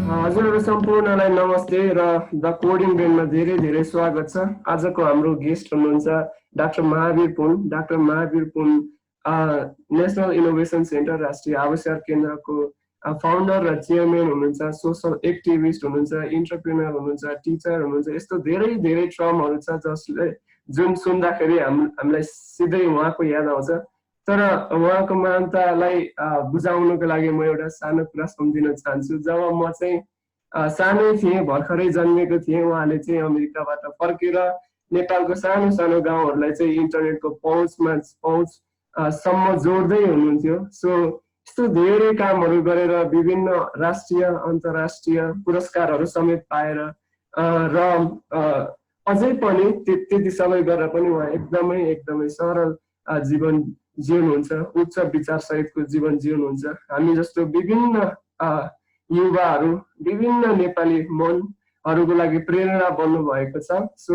हजुरहरू सम्पूर्णलाई नमस्ते र the coding ब्रेनमा धेरै धेरै स्वागत छ। आजको हाम्रो गेस्ट हुनुहुन्छ डाक्टर महावीर पुन। डाक्टर महावीर पुन नेसनल इनोभेसन सेन्टर राष्ट्रिय आविष्कार केन्द्रको फाउन्डर र चेयरम्यान हुनुहुन्छ, सोसल एक्टिभिस्ट हुनुहुन्छ, इन्टरप्रेनर हुनुहुन्छ, टिचर हुनुहुन्छ। यस्तो धेरै धेरै टर्महरू छ जसले जुन सुन्दाखेरि हामीलाई सिधै उहाँको याद आउँछ। तर उहाँको महानतालाई बुझाउनको लागि म एउटा सानो कुरा सम्झिन चाहन्छु। जब म चाहिँ सानै थिएँ, भर्खरै जन्मेको थिएँ, उहाँले चाहिँ अमेरिकाबाट फर्केर नेपालको सानो सानो गाउँहरूलाई चाहिँ इन्टरनेटको पहुँच सम्म जोड्दै हुनुहुन्थ्यो। सो यस्तो धेरै कामहरू गरेर विभिन्न राष्ट्रिय अन्तर्राष्ट्रिय पुरस्कारहरू समेत पाएर र अझै पनि त्यति सबै गरेर पनि उहाँ एकदमै एकदमै सरल जीवन जिउनुहुन्छ, उच्च विचार सहितको जीवन जिउनुहुन्छ। हामी जस्तो विभिन्न युवाहरू, विभिन्न नेपाली मनहरूको लागि प्रेरणा बन्नु भएको छ। सो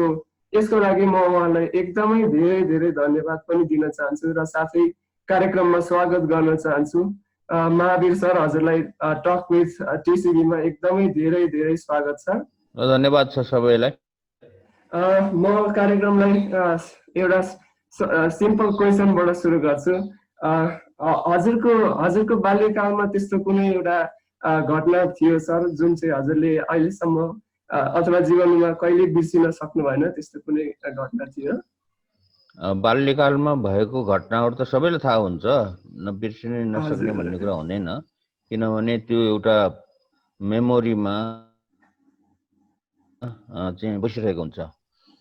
यसको लागि म उहाँलाई एकदमै धेरै धेरै धन्यवाद पनि दिन चाहन्छु र साथै कार्यक्रममा स्वागत गर्न चाहन्छु। महावीर सर, हजुरलाई टक विथ टिसिबीमा एकदमै धेरै धेरै स्वागत छ। धन्यवाद छ सबैलाई। म कार्यक्रमलाई एउटा सिम्पल क्वेसनबाट सुरु गर्छु। हजुरको बाल्यकालमा त्यस्तो कुनै एउटा घटना थियो सर जुन चाहिँ हजुरले अहिलेसम्म अथवा जीवनमा कहिले बिर्सिन सक्नु भएन, त्यस्तो कुनै घटना थियो? बाल्यकालमा भएको घटनाहरू त सबैलाई थाहा हुन्छ, बिर्सिनै नसक्ने भन्ने कुरा हुँदैन, किनभने त्यो एउटा मेमोरीमा चाहिँ बसिरहेको हुन्छ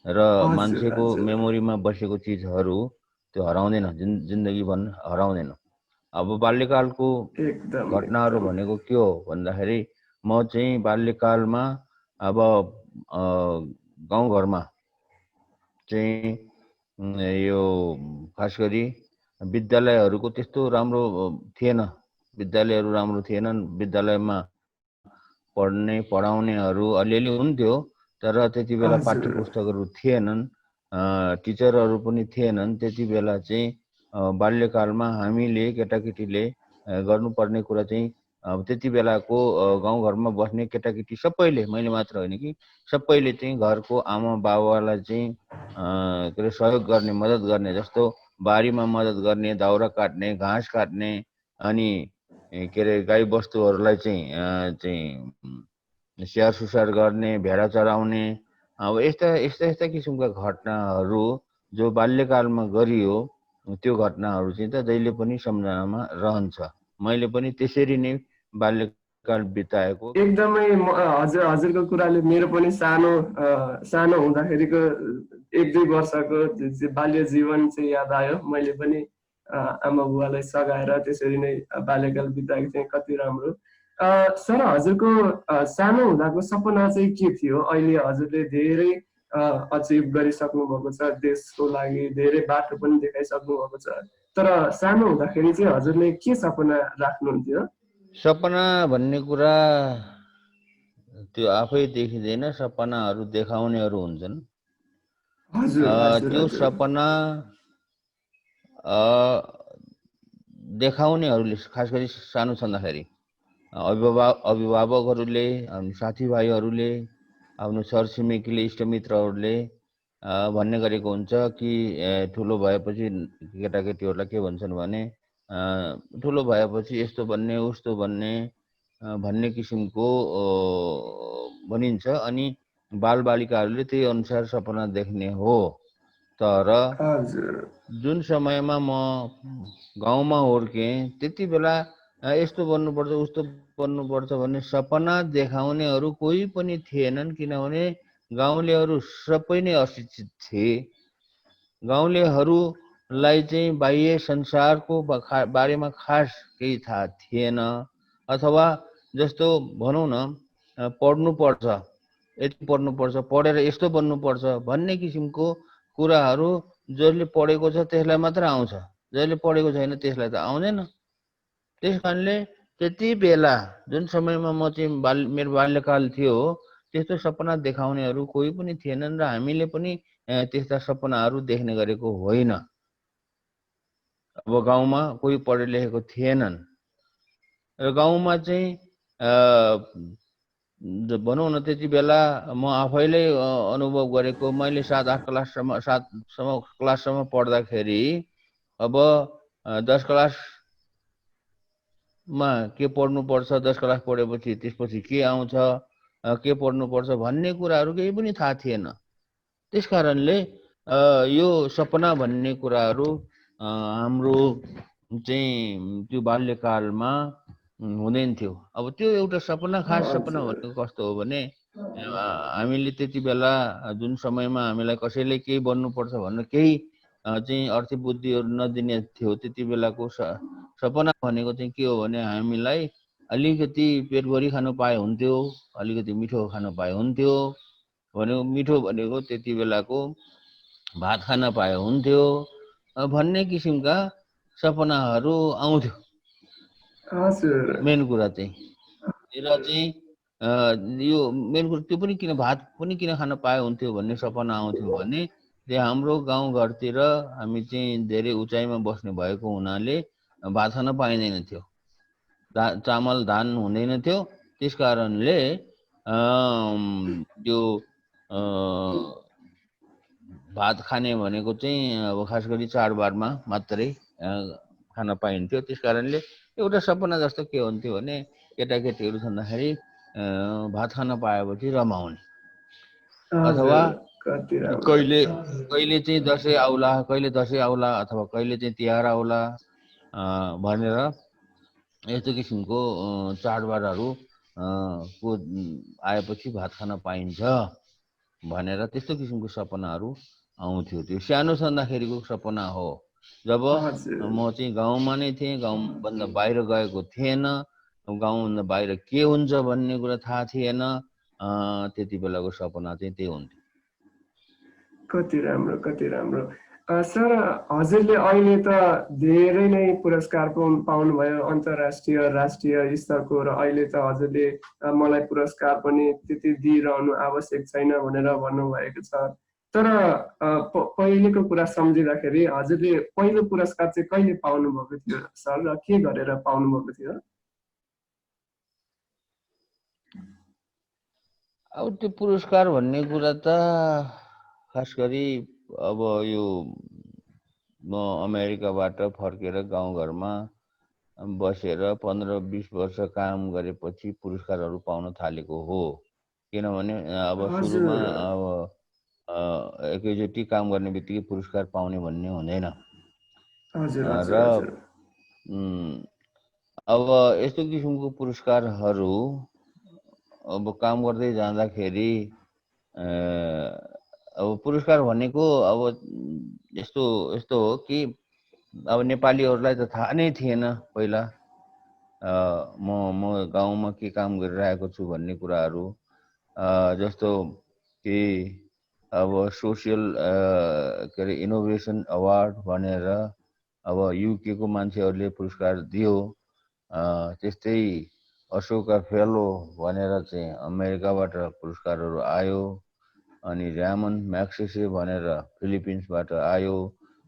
र मान्छेको मेमोरीमा बसेको चिजहरू त्यो हराउँदैन, जिन्दगीभर हराउँदैन। अब बाल्यकालको घटनाहरू भनेको के हो भन्दाखेरि म चाहिँ बाल्यकालमा अब गाउँघरमा चाहिँ यो खास गरी विद्यालयहरूको त्यस्तो राम्रो थिएन, विद्यालयहरू राम्रो थिएनन्। विद्यालयमा पढाउनेहरू अलिअलि हुन्थ्यो, तर त्यति बेला पाठ्य पुस्तकहरू थिएनन्, टिचरहरू पनि थिएनन्। त्यति बेला चाहिँ बाल्यकालमा हामीले केटाकेटीले गर्नुपर्ने कुरा चाहिँ त्यति बेलाको गाउँघरमा बस्ने केटाकेटी सबैले, मैले मात्र होइन कि सबैले चाहिँ घरको आमा बाबालाई चाहिँ के अरे सहयोग गर्ने, मद्दत गर्ने, जस्तो बारीमा मद्दत गर्ने, दाउरा काट्ने, घाँस काट्ने, अनि के अरे गाई बस्तुहरूलाई चाहिँ स्याहार सुसार गर्ने, भेडा चराउने। अब यस्ता किसिमका घटनाहरू जो बाल्यकालमा गरियो, त्यो घटनाहरू चाहिँ त जहिले पनि सम्झनामा रहन्छ। मैले पनि त्यसरी नै बाल्यकाल बिताएको। एकदमै हजुरको कुराले मेरो पनि सानो हुँदाखेरिको 1-2 वर्षको बाल्य जीवन चाहिँ याद आयो। मैले पनि आमा बुवालाई सघाएर त्यसरी नै बाल्यकाल बिताएको थिएँ। कति राम्रो। सर, हजुरको सानो हुँदाको सपना चाहिँ के थियो? अहिले हजुरले धेरै अचिभ गरिसक्नु भएको छ, देशको लागि धेरै बाटो पनि देखाइसक्नु भएको छ, तर सानो हुँदाखेरि चाहिँ हजुरले के सपना राख्नुहुन्थ्यो? सपना भन्ने कुरा त्यो आफै देखिँदैन, सपनाहरू देखाउनेहरू हुन्छन्। त्यो सपना देखाउनेहरूले, खास गरी सानो छँदाखेरि अभिभावकहरूले, साथीभाइहरूले, आफ्नो छरछिमेकीले, इष्टमित्रहरूले भन्ने गरेको हुन्छ कि ठुलो भएपछि केटाकेटीहरूलाई के भन्छन् भने ठुलो भएपछि यस्तो बन्ने उस्तो बन्ने भन्ने किसिमको भनिन्छ। अनि बालबालिकाहरूले त्यही अनुसार सपना देख्ने हो। तर जुन समयमा म गाउँमा हुर्केँ त्यति बेला यस्तो बन्नुपर्छ उस्तो बन्नुपर्छ भन्ने सपना देखाउनेहरू कोही पनि थिएनन्, किनभने गाउँलेहरू सबै नै अशिक्षित थिए। गाउँलेहरूलाई चाहिँ बाह्य संसारको बारेमा खास केही थाहा थिएन, अथवा जस्तो भनौँ न पढ्नुपर्छ, यति पढ्नुपर्छ, पढेर यस्तो बन्नुपर्छ भन्ने किसिमको कुराहरू जसले पढेको छ त्यसलाई मात्र आउँछ, जसले पढेको छैन त्यसलाई त आउँदैन। त्यस कारणले त्यति बेला जुन समयमा म चाहिँ मेरो बाल्यकाल थियो, त्यस्तो सपना देखाउनेहरू कोही पनि थिएनन् र हामीले पनि त्यस्ता सपनाहरू देख्ने गरेको होइन। अब गाउँमा कोही पढे लेखेको थिएनन् र गाउँमा चाहिँ भनौँ न त्यति बेला म आफैले अनुभव गरेको, मैले 7-8 क्लाससम्म 7 क्लाससम्म पढ्दाखेरि अब 10 क्लासमा के पढ्नुपर्छ, 10 क्लास पढेपछि त्यसपछि के आउँछ, के पढ्नुपर्छ भन्ने कुराहरू केही पनि थाहा थिएन। त्यस कारणले यो सपना भन्ने कुराहरू हाम्रो चाहिँ त्यो बाल्यकालमा हुँदैन थियो। अब त्यो एउटा सपना, खास सपना भनेको कस्तो हो भने हामीले त्यति बेला जुन समयमा हामीलाई कसैले केही बन्नुपर्छ भनेर केही चाहिँ अर्थी बुद्धिहरू नदिने थियो, त्यति बेलाको सपना भनेको चाहिँ के हो भने हामीलाई अलिकति पेटभरि खानु पाए हुन्थ्यो, अलिकति मिठो खानु पाए हुन्थ्यो। भनेको मिठो भनेको त्यति बेलाको भात खान पाए हुन्थ्यो भन्ने किसिमका सपनाहरू आउँथ्यो। मेन कुरा चाहिँ र चाहिँ यो मेन कुरा त्यो पनि किन भात पनि किन खान पाए हुन्थ्यो भन्ने सपना आउँथ्यो भने त्यो हाम्रो गाउँघरतिर हामी चाहिँ धेरै उचाइमा बस्ने भएको हुनाले भात खान पाइँदैन थियो, चामल धान हुँदैन थियो। त्यस कारणले यो भात खाने भनेको चाहिँ अब खास गरी चाडबाडमा मात्रै खान पाइन्थ्यो। त्यस कारणले एउटा सपना जस्तो के हुन्थ्यो भने केटाकेटीहरू छँदाखेरि भात खान पाएपछि रमाउने, अथवा कहिले चाहिँ दसैँ आउला, कहिले दसैँ आउला अथवा कहिले चाहिँ तिहार आउला भनेर यस्तो किसिमको चाडबाडहरू को आएपछि भात खान पाइन्छ भनेर त्यस्तो किसिमको सपनाहरू आउँथ्यो। त्यो सानो छँदाखेरिको सपना हो। जब म चाहिँ गाउँमा नै थिएँ, गाउँभन्दा बाहिर गएको थिएन, गाउँभन्दा बाहिर के हुन्छ भन्ने कुरा थाहा थिएन, त्यति बेलाको सपना चाहिँ त्यही हुन्थ्यो। कति राम्रो, कति राम्रो। सर, हजुरले अहिले त धेरै नै पुरस्कार पाउनुभयो, अन्तर्राष्ट्रिय राष्ट्रिय स्तरको, र अहिले त हजुरले मलाई पुरस्कार पनि त्यति दिइरहनु आवश्यक छैन भनेर भन्नुभएको छ। तर पहिलेको कुरा सम्झिँदाखेरि हजुरले पहिलो पुरस्कार चाहिँ कहिले पाउनुभएको थियो सर, र के गरेर पाउनुभएको थियो? अब त्यो पुरस्कार भन्ने कुरा त खास गरी अब यो म अमेरिकाबाट फर्केर गाउँघरमा बसेर 15-20 वर्ष काम गरेपछि पुरस्कारहरू पाउन थालेको हो। किनभने अब सुरुमा अब एकैचोटि काम गर्ने बित्तिकै पुरस्कार पाउने भन्ने हुँदैन। र अब यस्तो किसिमको पुरस्कारहरू अब काम गर्दै जाँदाखेरि अब पुरस्कार भनेको अब यस्तो हो कि अब नेपालीहरूलाई त थाहा नै थिएन पहिला म गाउँमा के काम गरिरहेको छु भन्ने कुराहरू। जस्तो कि अब सोसियल के अरे इनोभेसन अवार्ड भनेर अब युके को मान्छेहरूले पुरस्कार दियो, त्यस्तै अशोका फेलो भनेर चाहिँ अमेरिकाबाट पुरस्कारहरू आयो, अनि र्यामन म्याक्सेसे भनेर फिलिपिन्सबाट आयो।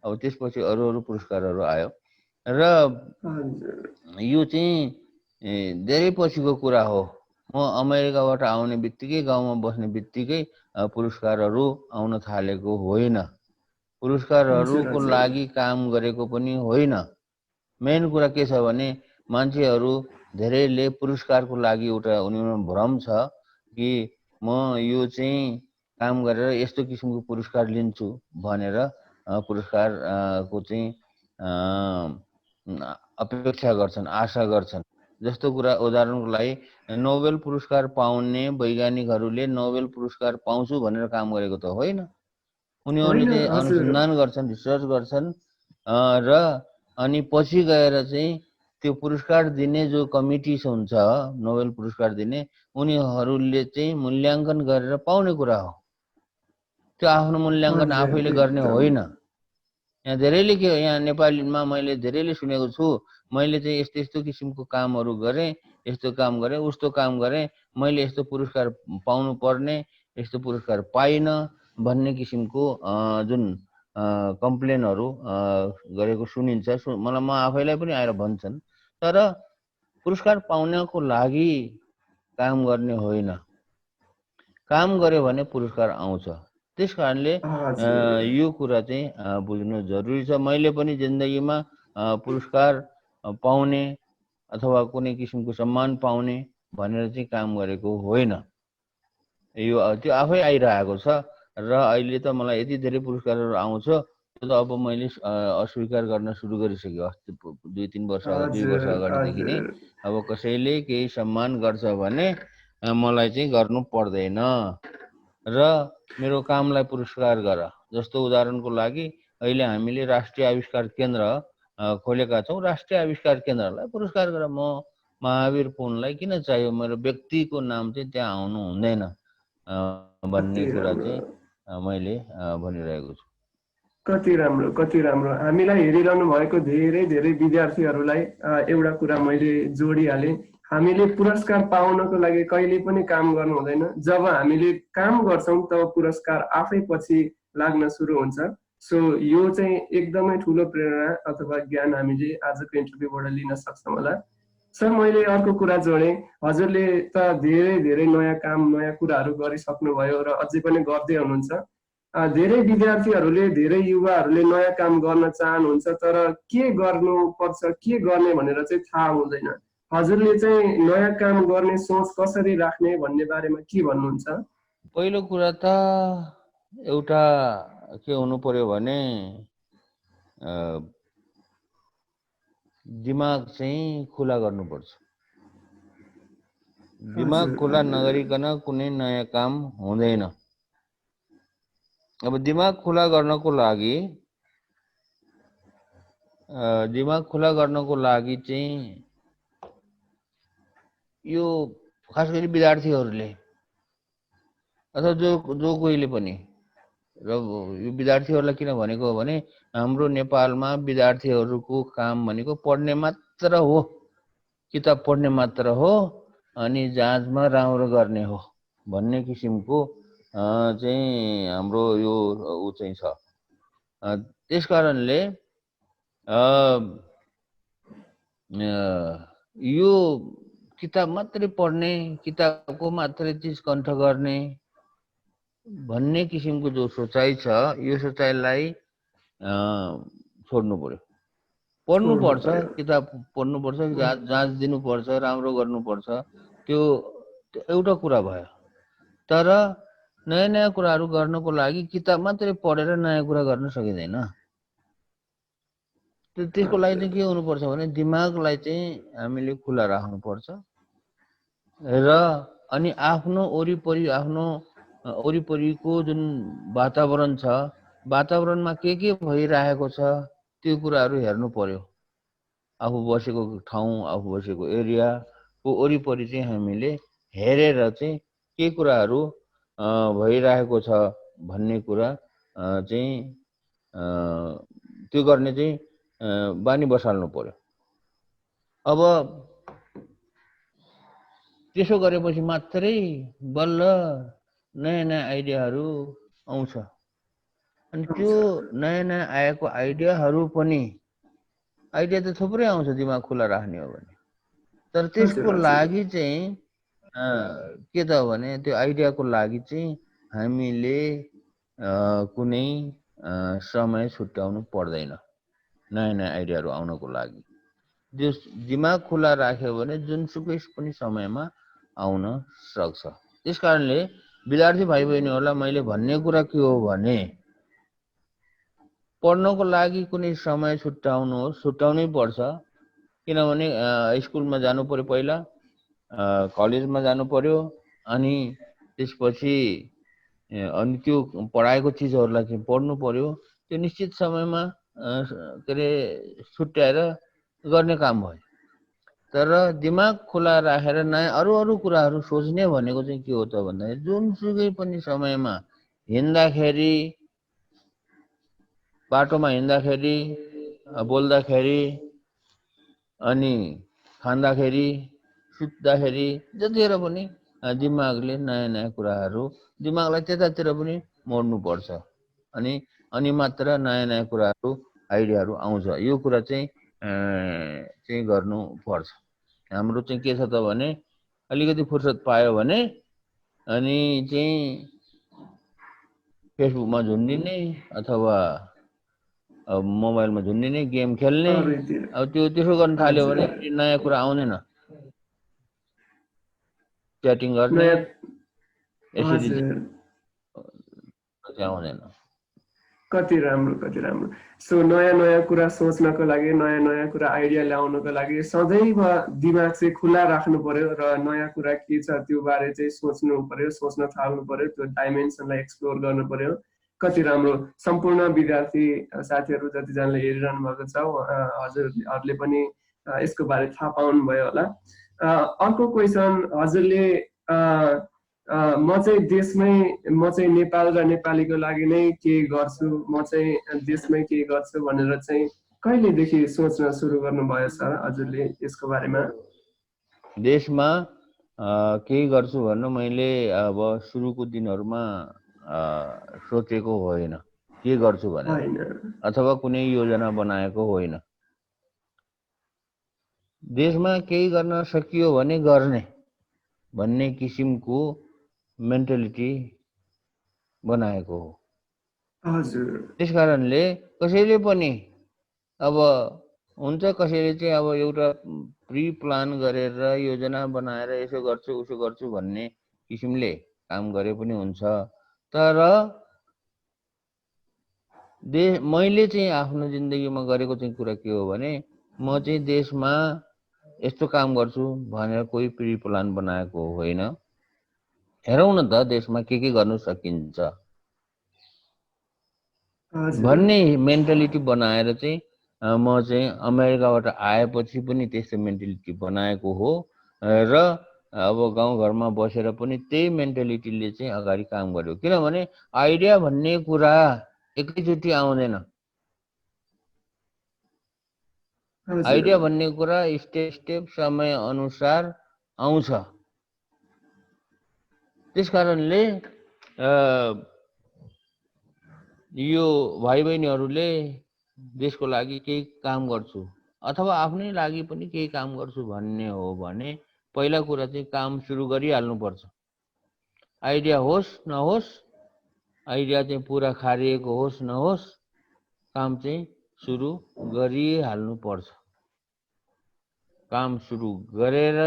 अब त्यसपछि अरू पुरस्कारहरू आयो र यो चाहिँ धेरै पछिको कुरा हो। म अमेरिकाबाट आउने बित्तिकै, गाउँमा बस्ने बित्तिकै पुरस्कारहरू आउन थालेको होइन, पुरस्कारहरूको लागि काम गरेको पनि होइन। मेन कुरा के छ भने मान्छेहरू धेरैले पुरस्कारको लागि एउटा उनीहरूमा भ्रम छ कि म यो चाहिँ काम गरेर यस्तो किसिमको पुरस्कार लिन्छु भनेर पुरस्कारको चाहिँ अपेक्षा गर्छन्, आशा गर्छन्। जस्तो कुरा उदाहरणको लागि नोबेल पुरस्कार पाउने वैज्ञानिकहरूले नोबेल पुरस्कार पाउँछु भनेर काम गरेको त होइन। उनीहरूले चाहिँ अनुसन्धान गर्छन्, रिसर्च गर्छन् र अनि पछि गएर चाहिँ त्यो पुरस्कार दिने जो कमिटी हुन्छ, नोबेल पुरस्कार दिने, उनीहरूले चाहिँ मूल्याङ्कन गरेर पाउने कुरा हो। त्यो आफ्नो मूल्याङ्कन आफैले गर्ने होइन। यहाँ धेरैले के, यहाँ नेपालीमा मैले धेरैले सुनेको छु, मैले चाहिँ यस्तो यस्तो किसिमको कामहरू गरेँ, यस्तो काम गरेँ, उस्तो काम गरेँ, मैले यस्तो पुरस्कार पाउनु पर्ने, यस्तो पुरस्कार पाइनँ भन्ने किसिमको जुन कम्प्लेनहरू गरेको सुनिन्छ। मलाई म आफैलाई पनि आएर भन्छन्। तर पुरस्कार पाउनको लागि काम गर्ने होइन। काम गर्यो भने पुरस्कार आउँछ। त्यस कारणले हजुर यो कुरा चाहिँ बुझ्नु जरुरी छ। मैले पनि जिन्दगीमा पुरस्कार पाउने अथवा कुनै किसिमको सम्मान पाउने भनेर चाहिँ काम गरेको होइन। यो त्यो आफै आइरहेको छ र अहिले त मलाई यति धेरै पुरस्कारहरू आउँछ, त्यो त अब मैले अस्वीकार गर्न सुरु गरिसकेँ अस्ति 2-3 वर्ष 2 वर्ष हजुर अगाडिदेखि नै। हजुर अब कसैले केही सम्मान गर्छ भने मलाई चाहिँ गर्नु पर्दैन र मेरो कामलाई पुरस्कार गर। जस्तो उदाहरणको लागि अहिले हामीले राष्ट्रिय आविष्कार केन्द्र खोलेका छौँ। राष्ट्रिय आविष्कार केन्द्रलाई पुरस्कार गर। म महावीर पुनलाई किन चाहियो, मेरो व्यक्तिको नाम चाहिँ त्यहाँ आउनु हुँदैन भन्ने कति कुरा राम्रो चाहिँ मैले भनिरहेको छु। कति राम्रो कति राम्रो। हामीलाई हेरिरहनु भएको धेरै धेरै विद्यार्थीहरूलाई एउटा कुरा मैले जोडिहालेँ। हामीले पुरस्कार पाउनको लागि कहिले पनि काम गर्नु हुँदैन। जब हामीले काम गर्छौँ तब पुरस्कार आफै पछि लाग्न सुरु हुन्छ। सो यो चाहिँ एकदमै ठुलो प्रेरणा अथवा ज्ञान हामीले आजको इन्टरभ्यूबाट लिन सक्छौँ होला। सर मैले अर्को कुरा जोडेँ, हजुरले त धेरै धेरै नयाँ काम नयाँ कुराहरू गरिसक्नुभयो र अझै पनि गर्दै हुनुहुन्छ। धेरै विद्यार्थीहरूले धेरै युवाहरूले नयाँ काम गर्न चाहनुहुन्छ, तर के गर्नुपर्छ के गर्ने भनेर चाहिँ थाहा हुँदैन। हजुरले चाहिँ नयाँ काम गर्ने सोच कसरी राख्ने भन्ने बारेमा के भन्नुहुन्छ? पहिलो कुरा त एउटा के हुनु पर्यो भने दिमाग चाहिँ खुला गर्नुपर्छ। दिमाग हजुर खुला नगरिकन कुनै नयाँ काम हुँदैन। अब दिमाग खुला गर्नको लागि चाहिँ यो खास गरी विद्यार्थीहरूले अथवा जो कोहीले पनि, र यो विद्यार्थीहरूलाई किन भनेको हो भने हाम्रो नेपालमा विद्यार्थीहरूको काम भनेको पढ्ने मात्र हो, किताब पढ्ने मात्र हो अनि जाँचमा राम्रो गर्ने हो भन्ने किसिमको चाहिँ हाम्रो यो ऊ चाहिँ छ। त्यस कारणले यो किताब मात्रै पढ्ने, किताबको मात्रै चिज कण्ठ गर्ने भन्ने किसिमको जो सोचाइ छ, यो सोचाइलाई छोड्नु पर्यो। पढ्नुपर्छ, किताब पढ्नुपर्छ, जाँच दिनुपर्छ, राम्रो गर्नुपर्छ, त्यो एउटा कुरा भयो। तर नयाँ नयाँ कुराहरू गर्नको लागि किताब मात्रै पढेर नयाँ कुरा गर्न सकिँदैन। त्यसको लागि चाहिँ के हुनुपर्छ भने दिमागलाई चाहिँ हामीले खुला राख्नुपर्छ र अनि आफ्नो वरिपरिको जुन वातावरण छ, वातावरणमा के भइरहेको छ त्यो कुराहरू हेर्नु पर्यो। आफू बसेको ठाउँ, आफू बसेको एरियाको वरिपरि चाहिँ हामीले हेरेर चाहिँ के कुराहरू भइरहेको छ भन्ने कुरा चाहिँ त्यो गर्ने चाहिँ बानी बसाल्नु पर्यो। अब त्यसो गरेपछि मात्रै बल्ल नयाँ नयाँ आइडियाहरू आउँछ। अनि त्यो नयाँ नयाँ आएको आइडियाहरू पनि, आइडिया त थुप्रै आउँछ दिमाग खुला राख्ने हो भने, तर त्यसको लागि चाहिँ के त भने त्यो आइडियाको लागि चाहिँ हामीले कुनै समय छुट्याउनु पर्दैन नयाँ नयाँ आइडियाहरू आउनको लागि। जो दिमाग खुला राख्यो भने जुनसुकै पनि समयमा आउन सक्छ। त्यस कारणले विद्यार्थी भाइ बहिनीहरूलाई मैले भन्ने कुरा के हो भने पढ्नको लागि कुनै समय छुट्याउनै पर्छ। किनभने स्कुलमा जानु पर्यो, पहिला कलेजमा जानु पर्यो, अनि त्यसपछि अनि त्यो पढाएको चिजहरूलाई चाहिँ पढ्नु पर्यो। त्यो निश्चित समयमा के अरे छुट्याएर गर्ने काम भयो। तर दिमाग खुला राखेर नयाँ अरू कुराहरू सोच्ने भनेको चाहिँ के हो त भन्दाखेरि जुनसुकै पनि समयमा हिँड्दाखेरि, बाटोमा हिँड्दाखेरि, बोल्दाखेरि, अनि खाँदाखेरि, सुत्दाखेरि, जतिखेर पनि दिमागले नयाँ नयाँ कुराहरू, दिमागलाई त्यतातिर पनि मोड्नुपर्छ। अनि मात्र नयाँ नयाँ कुराहरू, आइडियाहरू आउँछ। यो कुरा चाहिँ गर्नुपर्छ। हाम्रो चाहिँ के छ त भने अलिकति फुर्सद पायो भने अनि चाहिँ फेसबुकमा झुन्डिने अथवा मोबाइलमा झुन्डिने, गेम खेल्ने। अरूतिर अब त्यसो गर्न थाल्यो भने हजुर नयाँ कुरा आउँदैन, च्याटिङ गर्ने नयाँ यसरी हजुर चाहिँ आउँदैन। कति राम्रो। सो नयाँ नयाँ कुरा सोच्नको लागि, नयाँ नयाँ कुरा आइडिया ल्याउनको लागि सदैव दिमाग चाहिँ खुला राख्नु पर्यो र नयाँ कुरा के छ त्यो बारे चाहिँ सोच्नु पर्यो, सोच्न थाल्नु पर्यो, त्यो डाइमेन्सनलाई एक्सप्लोर गर्नु पर्यो। कति राम्रो। सम्पूर्ण विद्यार्थी साथीहरू जतिजनाले हेरिरहनु भएको छ हजुरहरूले पनि यसको बारे थाहा पाउनुभयो होला। अर्को क्वेसन, हजुरले म चाहिँ नेपाल र नेपालीको लागि नै के गर्छु, म चाहिँ देशमै के गर्छु भनेर चाहिँ कहिलेदेखि सोच्न सुरु गर्नुभयो सर हजुरले यसको बारेमा? देशमा केही गर्छु भन्नु मैले अब सुरुको दिनहरूमा सोचेको होइन के गर्छु भनेर, अथवा कुनै योजना बनाएको होइन। देशमा केही गर्न सकियो भने गर्ने भन्ने किसिमको मेन्टालिटी बनाएको हो। त्यस कारणले कसैले पनि अब हुन्छ, कसैले चाहिँ अब एउटा प्री प्लान गरेर योजना बनाएर यसो गर्छु उसो गर्छु भन्ने किसिमले काम गरे पनि हुन्छ। तर मैले चाहिँ आफ्नो जिन्दगीमा गरेको चाहिँ कुरा के हो भने म चाहिँ देशमा यस्तो काम गर्छु भनेर कोही प्री प्लान बनाएको होइन। हेरौँ न त देशमा के गर्नु सकिन्छ भन्ने मेन्टालिटी बनाएर चाहिँ म चाहिँ अमेरिकाबाट आएपछि पनि त्यस्तो मेन्टालिटी बनाएको हो र अब गाउँघरमा बसेर पनि त्यही मेन्टालिटीले चाहिँ अगाडि काम गर्यो। किनभने आइडिया भन्ने कुरा एकैचोटि आउँदैन। आइडिया भन्ने कुरा स्टेप स्टेप समय अनुसार आउँछ। त्यस कारणले यो भाइ बहिनीहरूले देशको लागि केही काम गर्छु अथवा आफ्नै लागि पनि केही काम गर्छु भन्ने हो भने पहिला कुरा चाहिँ काम सुरु गरिहाल्नुपर्छ। आइडिया होस् नहोस्, आइडिया चाहिँ पुरा खारिएको होस् नहोस्, काम चाहिँ सुरु गरिहाल्नुपर्छ। काम सुरु गरेर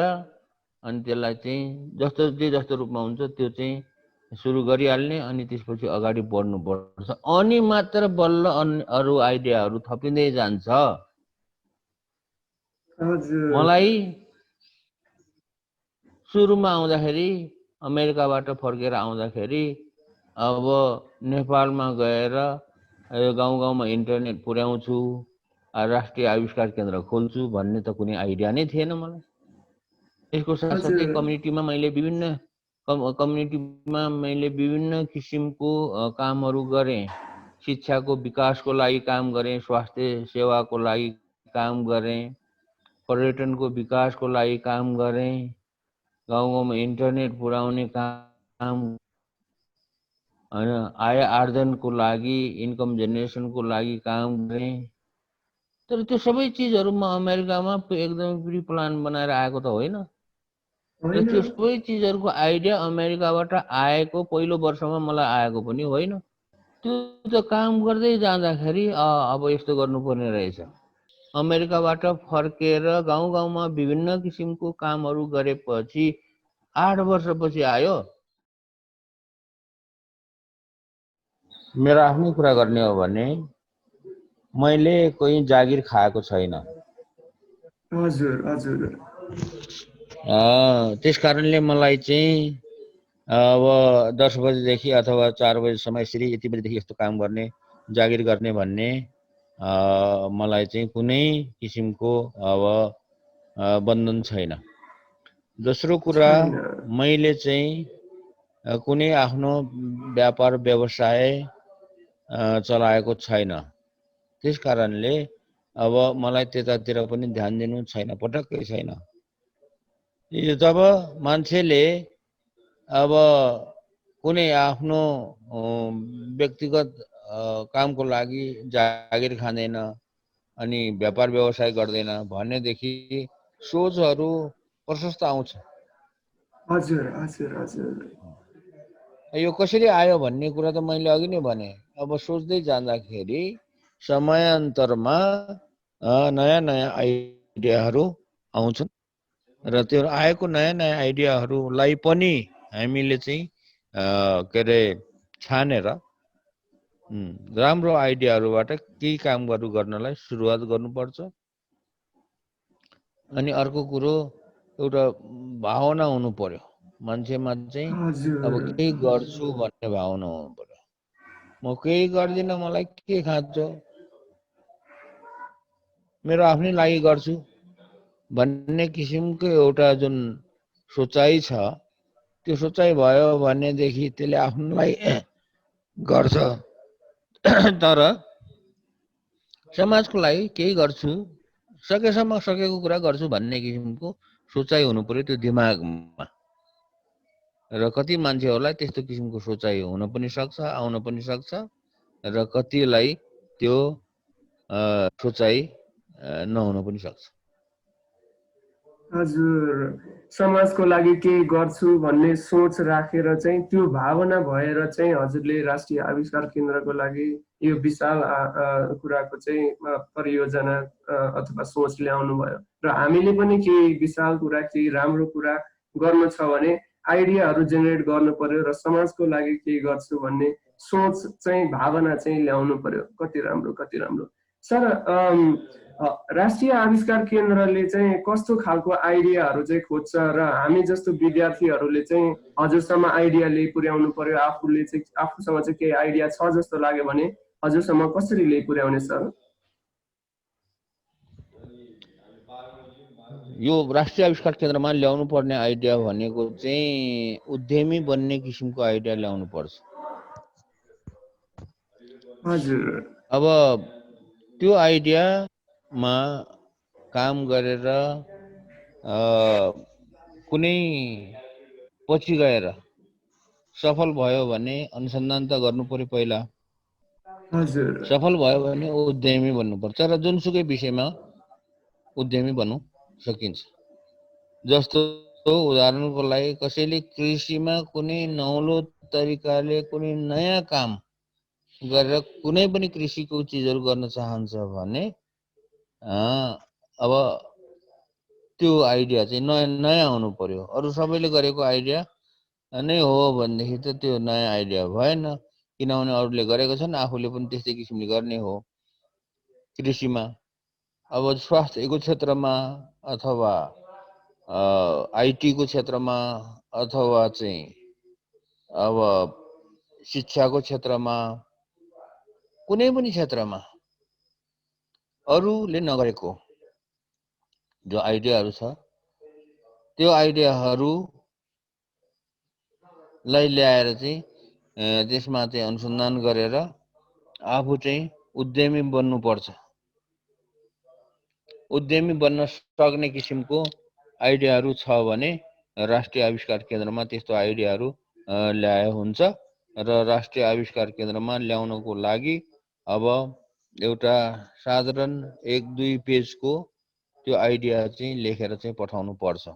अनि त्यसलाई चाहिँ जस्तो रूपमा हुन्छ त्यो चाहिँ सुरु गरिहाल्ने, अनि त्यसपछि अगाडि बढ्नुपर्छ। अनि मात्र बल्ल अरू आइडियाहरू थपिँदै जान्छ। मलाई सुरुमा आउँदाखेरि, अमेरिकाबाट फर्केर आउँदाखेरि अब नेपालमा गएर गाउँ गाउँमा इन्टरनेट पुर्याउँछु, राष्ट्रिय आविष्कार केन्द्र खोल्छु भन्ने त कुनै आइडिया नै थिएन मलाई। यसको साथसाथै कम्युनिटीमा मैले विभिन्न किसिमको कामहरू गरेँ। शिक्षाको विकासको लागि काम गरेँ, स्वास्थ्य सेवाको लागि काम गरेँ, पर्यटनको विकासको लागि काम गरेँ, गाउँ गाउँमा इन्टरनेट पुर्याउने काम, होइन, आय आर्जनको लागि, इन्कम जेनेरेसनको लागि काम गरेँ। तर त्यो सबै चिजहरू म अमेरिकामा एकदमै प्री प्लान बनाएर आएको त होइन। र त्यो सबै चिजहरूको आइडिया अमेरिकाबाट आएको पहिलो वर्षमा मलाई आएको पनि होइन। त्यो त काम गर्दै जाँदाखेरि अब यस्तो गर्नुपर्ने रहेछ। अमेरिकाबाट फर्केर गाउँ गाउँमा विभिन्न किसिमको कामहरू गरेपछि 8 वर्षपछि आयो। मेरो आफ्नै कुरा गर्ने हो भने मैले कोही जागिर खाएको छैन। त्यस कारणले मलाई चाहिँ अब 10 बजेदेखि अथवा 4 बजेसम्म यसरी यति बजेदेखि यस्तो काम गर्ने, जागिर गर्ने भन्ने मलाई चाहिँ कुनै किसिमको अब बन्धन छैन। दोस्रो कुरा, मैले चाहिँ कुनै आफ्नो व्यापार व्यवसाय चलाएको छैन। त्यस कारणले अब मलाई त्यतातिर पनि ध्यान दिनु छैन, पटक्कै छैन। जब मान्छेले अब कुनै आफ्नो व्यक्तिगत कामको लागि जागिर खाँदैन अनि व्यापार व्यवसाय गर्दैन भनेदेखि सोचहरू प्रशस्त आउँछ। हजुर हजुर हजुर यो कसरी आयो भन्ने कुरा त मैले अघि नै भने। अब सोच्दै जाँदाखेरि समयान्तरमा नयाँ नयाँ आइडियाहरू आउँछन् र त्यो आएको नयाँ नयाँ आइडियाहरूलाई पनि हामीले चाहिँ के अरे छानेर राम्रो आइडियाहरूबाट केही कामहरू गर्नलाई सुरुवात गर्नुपर्छ। अनि अर्को कुरो एउटा भावना हुनु पर्यो मान्छेमा चाहिँ। अब केही गर्छु भन्ने भावना हुनु पर्यो। म केही गर्दिनँ, मलाई के खाँचो, मेरो आफ्नै लागि गर्छु भन्ने किसिमको एउटा जुन सोचाइ छ, त्यो सोचाइ भयो भनेदेखि त्यसले आफ्नोलाई गर्छ, तर समाजको लागि केही गर्छु, सकेसम्म सकेको कुरा गर्छु भन्ने किसिमको सोचाइ हुनु पर्यो त्यो दिमागमा। र कति मान्छेहरूलाई त्यस्तो किसिमको सोचाइ हुन पनि सक्छ, आउन पनि सक्छ, र कतिलाई त्यो सोचाइ नहुन पनि सक्छ। हजुर, समाजको लागि केही गर्छु भन्ने सोच राखेर चाहिँ त्यो भावना भएर चाहिँ हजुरले राष्ट्रिय आविष्कार केन्द्रको लागि यो विशाल कुराको चाहिँ परियोजना अथवा सोच ल्याउनु भयो। र हामीले पनि केही विशाल कुरा, केही राम्रो कुरा गर्नु छ भने आइडियाहरू जेनेरेट गर्नु पर्यो र समाजको लागि केही गर्छु भन्ने सोच चाहिँ भावना चाहिँ ल्याउनु पर्यो। कति राम्रो, कति राम्रो। सर, राष्ट्रिय आविष्कार केन्द्रले चाहिँ कस्तो खालको आइडियाहरू चाहिँ खोज्छ र हामी जस्तो विद्यार्थीहरूले चाहिँ हजुरसम्म आइडिया पुर्याउनु पर्यो, आफूले चाहिँ आफूसँग चाहिँ केही आइडिया छ जस्तो लाग्यो भने हजुरसम्म कसरी पुर्याउने सर? यो राष्ट्रिय आविष्कार केन्द्रमा ल्याउनु पर्ने आइडिया भनेको चाहिँ उद्यमी बन्ने किसिमको आइडिया ल्याउनु पर्छ। हजुर। अब त्यो आइडियामा काम गरेर कुनै पछि गएर सफल भयो भने अनुसन्धान त गर्नु पर्यो पहिला। हजुर। सफल भयो भने उद्यमी बन्नुपर्छ र जुनसुकै विषयमा उद्यमी बन्नु सकिन्छ। जस्तो उदाहरणको लागि कसैले कृषिमा कुनै नौलो तरिकाले कुनै नयाँ काम गरेर कुनै पनि कृषिको चिजहरू गर्न चाहन्छ भने अब त्यो आइडिया चाहिँ नयाँ हुनु पर्यो। अरू सबैले गरेको आइडिया नै हो भनेदेखि त त्यो नयाँ आइडिया भएन, किनभने अरूले गरेको छन्, आफूले पनि त्यस्तै किसिमले गर्ने हो। कृषिमा अब स्वास्थ्यको क्षेत्रमा अथवा आइटीको क्षेत्रमा अथवा चाहिँ अब शिक्षाको क्षेत्रमा कुनै पनि क्षेत्रमा अरूले नगरेको जो आइडियाहरू छ त्यो आइडियाहरूलाई ल्याएर चाहिँ त्यसमा चाहिँ अनुसन्धान गरेर आफू चाहिँ उद्यमी बन्नुपर्छ। उद्यमी बन्न सक्ने किसिमको आइडियाहरू छ भने राष्ट्रिय आविष्कार केन्द्रमा त्यस्तो आइडियाहरू ल्याए हुन्छ। र राष्ट्रिय आविष्कार केन्द्रमा ल्याउनको लागि अब एउटा साधारण 1-2 पेजको त्यो आइडिया चाहिँ लेखेर चाहिँ पठाउनु पर्छ।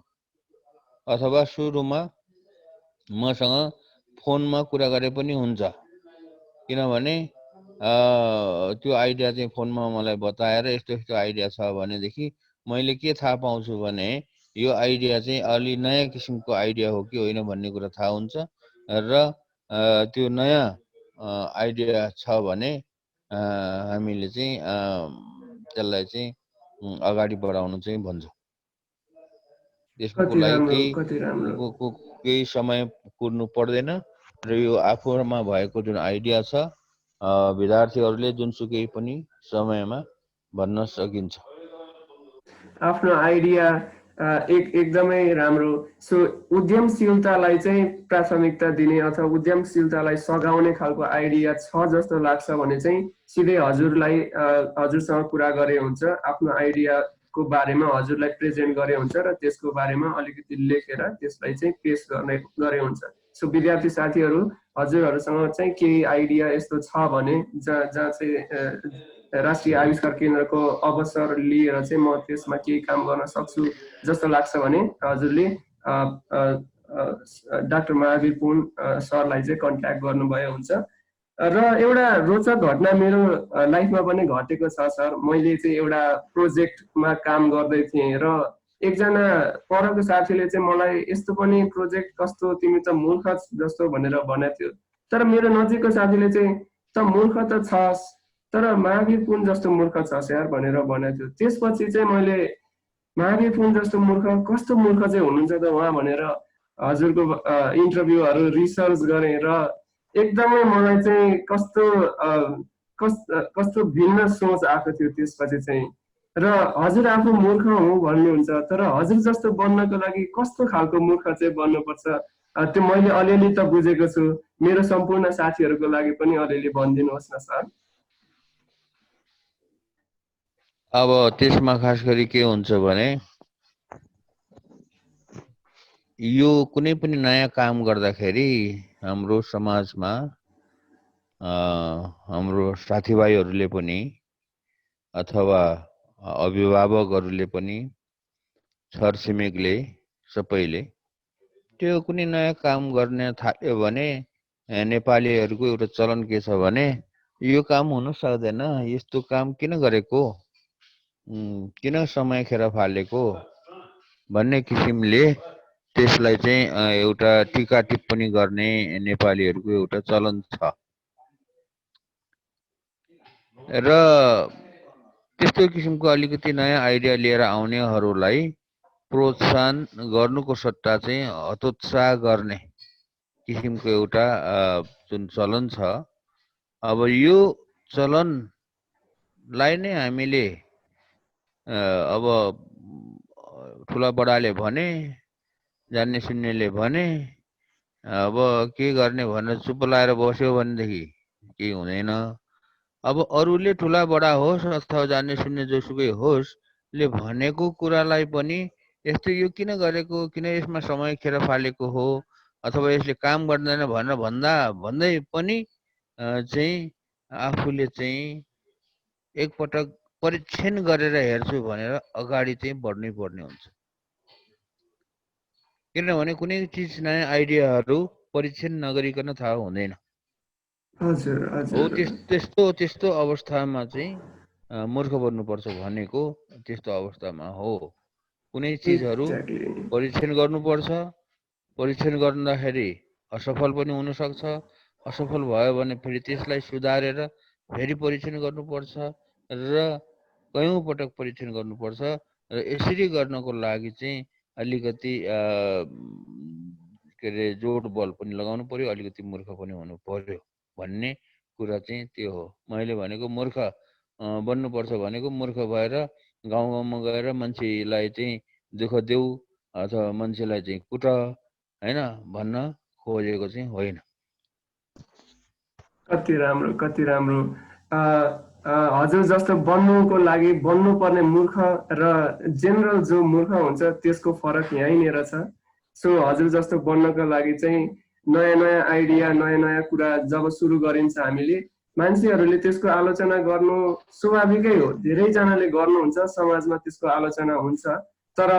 अथवा सुरुमा मसँग फोनमा कुरा गरे पनि हुन्छ, किनभने त्यो आइडिया चाहिँ फोनमा मलाई बताएर यस्तो यस्तो आइडिया छ भनेदेखि मैले के थाहा पाउँछु भने यो आइडिया चाहिँ अलि नयाँ किसिमको आइडिया हो कि होइन भन्ने कुरा थाहा हुन्छ। र त्यो नयाँ आइडिया छ भने हामीले चाहिँ त्यसलाई चाहिँ अगाडि बढाउनु चाहिँ भन्छौँ। त्यसको लागि केही समय कुर्नु पर्दैन र यो आफूमा भएको जुन आइडिया छ विद्यार्थीहरूले जुनसुकै पनि समयमा भन्न सकिन्छ। आफ्नो आइडिया एकदमै राम्रो। सो उद्यमशीलतालाई चाहिँ प्राथमिकता दिने अथवा उद्यमशीलतालाई सघाउने खालको आइडिया छ जस्तो लाग्छ भने चाहिँ सिधै हजुरलाई हजुरसँग कुरा गरे हुन्छ, आफ्नो आइडियाको बारेमा हजुरलाई प्रेजेन्ट गरे हुन्छ र त्यसको बारेमा अलिकति लेखेर त्यसलाई चाहिँ पेश गरे हुन्छ। सो विद्यार्थी साथीहरू हजुरहरूसँग चाहिँ केही आइडिया यस्तो छ भने जहाँ चाहिँ राष्ट्रिय आविष्कार केन्द्रको अवसर लिएर चाहिँ म त्यसमा केही काम गर्न सक्छु जस्तो लाग्छ भने हजुरले डाक्टर महावीर पुन सरलाई चाहिँ कन्ट्याक्ट गर्नुभयो हुन्छ। र एउटा रोचक घटना मेरो लाइफमा पनि घटेको छ सर। मैले चाहिँ एउटा प्रोजेक्टमा काम गर्दै थिएँ र एकजना परको साथीले चाहिँ मलाई यस्तो पनि प्रोजेक्ट कस्तो, तिमी त मूर्ख जस्तो भनेर भनेको थियो। तर मेरो नजिकको साथीले चाहिँ त मूर्ख त छस्, तर महावीर पुन जस्तो मूर्ख छस् यार भनेर भनेको थियो। त्यसपछि चाहिँ मैले महावीर पुन जस्तो मूर्ख कस्तो मूर्ख चाहिँ हुनुहुन्छ त उहाँ भनेर हजुरको इन्टरभ्यूहरू रिसर्च गरेँ र एकदमै मलाई चाहिँ कस्तो भिन्न सोच आएको थियो त्यसपछि चाहिँ। र हजुर आफू मूर्ख हुँ भन्नुहुन्छ, तर हजुर जस्तो बन्नको लागि कस्तो खालको मूर्ख चाहिँ बन्नुपर्छ त्यो मैले अलिअलि त बुझेको छु। मेरो सम्पूर्ण साथीहरूको लागि पनि अलिअलि भनिदिनुहोस् न सर। अब त्यसमा खास गरी के हुन्छ भने यो कुनै पनि नयाँ काम गर्दाखेरि हाम्रो समाजमा हाम्रो साथीभाइहरूले पनि अथवा अभिभावकहरूले पनि छरछिमेकले सबैले त्यो कुनै नयाँ काम गर्न थाल्यो भने नेपालीहरूको एउटा चलन के छ भने यो काम हुन सक्दैन, यस्तो काम किन गरेको, किन समय खेर फालेको भन्ने किसिमले त्यसलाई चाहिँ एउटा टिका टिप्पणी गर्ने नेपालीहरूको एउटा चलन छ। र त्यस्तो किसिमको अलिकति नयाँ आइडिया लिएर आउनेहरूलाई प्रोत्साहन गर्नुको सट्टा चाहिँ हतोत्साह गर्ने किसिमको एउटा जुन चलन छ, अब यो चलनलाई नै हामीले अब ठुला बडाले भने, जान्ने सुन्नेले भने, अब के गर्ने भनेर चुप लाएर बस्यो भनेदेखि केही हुँदैन। अब अरूले ठुला बडा होस् अथवा जान्ने सुन्ने जोसुकै होस् ले भनेको कुरालाई पनि यस्तो यो किन गरेको, किन यसमा समय खेर फालेको हो अथवा यसले काम गर्दैन भनेर भन्दै पनि चाहिँ आफूले चाहिँ एकपटक परीक्षण गरेर हेर्छु भनेर अगाडि चाहिँ बढ्नै पर्ने हुन्छ। किनभने कुनै चिज नयाँ आइडियाहरू परीक्षण नगरिकन थाहा हुँदैन। हो त्यस्तो अवस्थामा चाहिँ मूर्ख बन्नुपर्छ भनेको त्यस्तो अवस्थामा हो। कुनै चिजहरू परीक्षण गर्नुपर्छ, परीक्षण गर्दाखेरि असफल पनि हुन सक्छ, असफल भयो भने फेरि त्यसलाई सुधारेर फेरि परीक्षण गर्नुपर्छ र कयौं पटक परीक्षण गर्नुपर्छ। र यसरी गर्नको लागि चाहिँ अलिकति के अरे जोड बल पनि लगाउनु पर्यो, अलिकति मूर्ख पनि हुनु पर्यो भन्ने कुरा चाहिँ त्यो हो। मैले भनेको मूर्ख बन्नुपर्छ भनेको मूर्ख भएर गाउँ गाउँमा गएर मान्छेलाई चाहिँ दुःख देऊ अथवा मान्छेलाई चाहिँ कुट हैन भन्न खोजेको चाहिँ होइन। कति राम्रो, कति राम्रो। हजुर जस्तो बन्नुको लागि बन्नुपर्ने मूर्ख र जेनरल जो मूर्ख हुन्छ त्यसको फरक यहीँनिर छ। सो हजुर जस्तो बन्नको लागि चाहिँ नयाँ नयाँ आइडिया, नयाँ नयाँ कुरा जब सुरु गरिन्छ हामीले, मान्छेहरूले त्यसको आलोचना गर्नु स्वाभाविकै हो। धेरैजनाले गर्नुहुन्छ, समाजमा त्यसको आलोचना हुन्छ। तर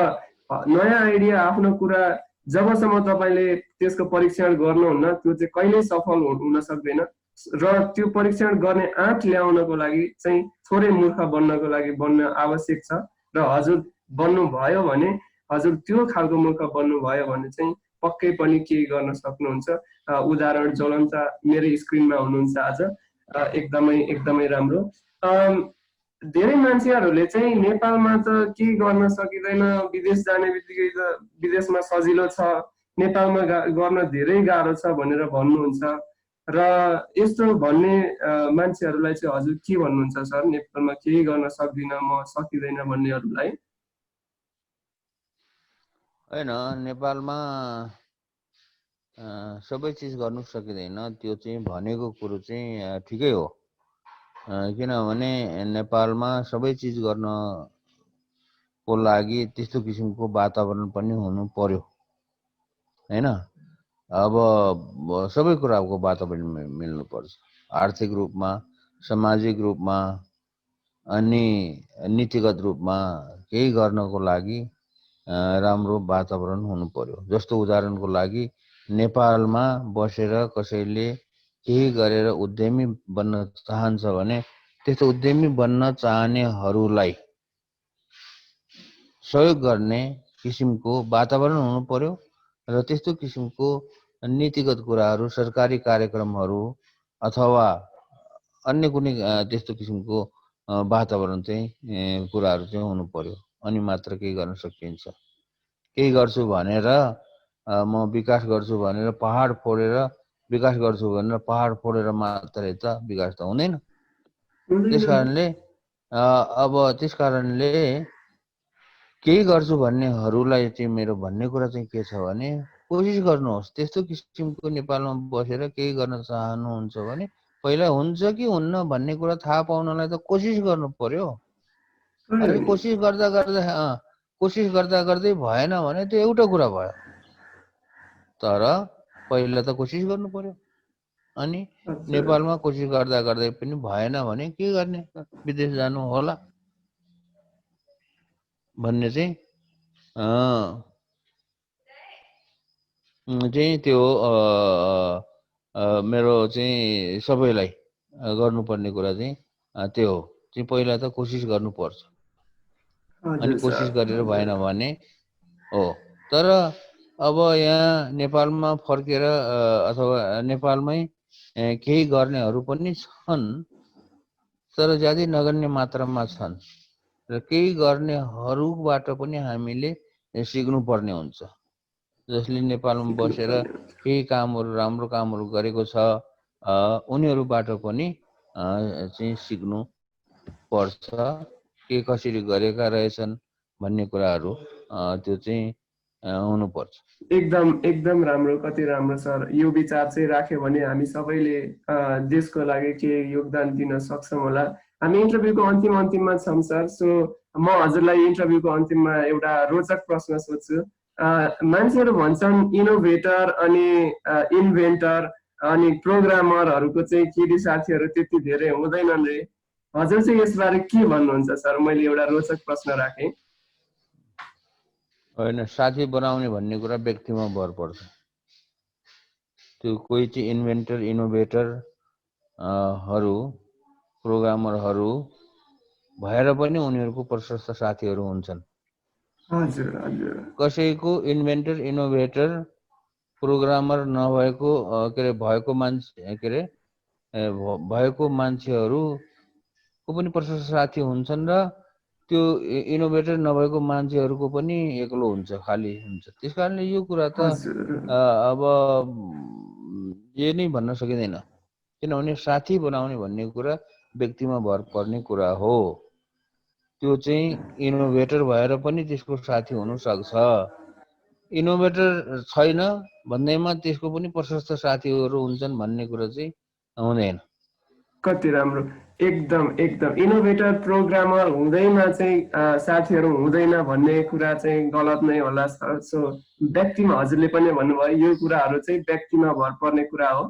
नयाँ आइडिया, आफ्नो कुरा जबसम्म तपाईँले त्यसको परीक्षण गर्नुहुन्न त्यो चाहिँ कहिल्यै सफल हुन सक्दैन। र त्यो परीक्षण गर्ने आँट ल्याउनको लागि चाहिँ थोरै मूर्ख बन्नको लागि बन्न आवश्यक छ। र हजुर बन्नुभयो भने, हजुर त्यो खालको मूर्ख बन्नुभयो भने चाहिँ पक्कै पनि केही गर्न सक्नुहुन्छ। उदाहरण ज्वलन्त मेरो स्क्रिनमा हुनुहुन्छ आज। एकदमै राम्रो। धेरै मान्छेहरूले चाहिँ नेपालमा त केही गर्न सकिँदैन, विदेश जाने बित्तिकै त विदेशमा सजिलो छ, नेपालमा गर्न धेरै गाह्रो छ भनेर भन्नुहुन्छ। र यस्तो भन्ने मान्छेहरूलाई चाहिँ हजुर के भन्नुहुन्छ सर? नेपालमा केही गर्न सक्दिनँ म, सकिँदैन भन्नेहरूलाई? होइन, नेपालमा सबै चिज गर्नु सकिँदैन त्यो चाहिँ भनेको कुरो चाहिँ ठिकै हो। किनभने नेपालमा सबै चिज गर्नको लागि त्यस्तो किसिमको वातावरण पनि हुनु पर्यो हैन। अब सबै कुराको वातावरण मिल्नुपर्छ, आर्थिक रूपमा, सामाजिक रूपमा, अनि नीतिगत रूपमा केही गर्नको लागि राम्रो वातावरण हुनु पर्यो। जस्तो उदाहरणको लागि नेपालमा बसेर कसैले केही गरेर उद्यमी बन्न चाहन्छ भने त्यस्तो उद्यमी बन्न चाहनेहरूलाई सहयोग गर्ने किसिमको वातावरण हुनु पर्यो र त्यस्तो किसिमको नीतिगत कुराहरू, सरकारी कार्यक्रमहरू अथवा अन्य कुनै त्यस्तो किसिमको वातावरण चाहिँ कुराहरू चाहिँ हुनु पर्यो। अनि मात्र केही गर्न सकिन्छ। केही गर्छु भनेर म विकास गर्छु भनेर पहाड फोडेर विकास गर्छु भनेर पहाड फोडेर मात्रै त विकास त हुँदैन। त्यस कारणले केही गर्छु भन्नेहरूलाई चाहिँ मेरो भन्ने कुरा चाहिँ के छ भने कोसिस गर्नुहोस्। त्यस्तो किसिमको नेपालमा बसेर केही गर्न चाहनुहुन्छ भने पहिला हुन्छ कि हुन्न भन्ने कुरा थाहा पाउनलाई त कोसिस गर्नु पर्यो। अनि कोसिस गर्दा गर्दै भएन भने त्यो एउटा कुरा भयो। तर पहिला त कोसिस गर्नु पर्यो। अनि नेपालमा कोसिस गर्दा गर्दै पनि भएन भने के गर्ने, विदेश जानु होला भन्ने चाहिँ त्यो मेरो चाहिँ सबैलाई गर्नुपर्ने कुरा चाहिँ त्यो हो चाहिँ पहिला त कोसिस गर्नुपर्छ। अनि कोसिस गरेर भएन भने हो। तर अब यहाँ नेपालमा फर्केर अथवा नेपालमै केही गर्नेहरू पनि छन्, तर ज्यादै नगर्ने मात्रामा छन् र केही गर्नेहरूबाट पनि हामीले सिक्नुपर्ने हुन्छ। जसले नेपालमा बसेर केही कामहरू राम्रो कामहरू गरेको छ उनीहरूबाट पनि चाहिँ सिक्नु पर्छ। के कसरी गरेका रहेछन् भन्ने कुराहरू त्यो चाहिँ हुनुपर्छ। एकदम राम्रो, कति राम्रो सर। यो विचार चाहिँ राख्यो भने हामी सबैले देशको लागि के योगदान दिन सक्छौँ होला। हामी इन्टरभ्यूको अन्तिममा छौँ सर। सो म हजुरलाई इन्टरभ्यूको अन्तिममा एउटा रोचक प्रश्न सोध्छु। मान्छेहरू भन्छन् इनोभेटर अनि इन्भेन्टर अनि प्रोग्रामरहरूको चाहिँ केटी साथीहरू त्यति धेरै हुँदैनन् रे। हजुर चाहिँ यसबारे के भन्नुहुन्छ सर? मैले एउटा रोचक प्रश्न राखेँ। होइन, साथी बनाउने भन्ने कुरा व्यक्तिमा भर पर्छ। त्यो कोही चाहिँ इन्भेन्टर इनोभेटर प्रोग्रामरहरू भएर पनि उनीहरूको प्रशस्त साथीहरू हुन्छन्। कसैको इन्भेन्टर इनोभेटर प्रोग्रामर नभएको भएको मान्छेहरूको पनि प्रशस्त साथी हुन्छन् र त्यो इनोभेटर नभएको मान्छेहरूको पनि एक्लो हुन्छ, खाली हुन्छ। त्यस कारणले यो कुरा त अब जे नै भन्न सकिँदैन। किनभने साथी बनाउने भन्ने कुरा व्यक्तिमा भर पर्ने कुरा हो। त्यो चाहिँ इनोभेटर भएर पनि त्यसको साथी हुन सक्छ, इनोभेटर छैन भन्दैमा त्यसको पनि प्रशस्त साथीहरू हुन्छन् भन्ने कुरा चाहिँ हुँदैन। कति राम्रो। एकदम इनोभेटर प्रोग्रामर हुँदैमा चाहिँ साथीहरू हुँदैन भन्ने कुरा चाहिँ गलत नै होला सर। सो व्यक्तिमा हजुरले पनि भन्नुभयो यो कुराहरू चाहिँ व्यक्तिमा भर पर्ने कुरा हो।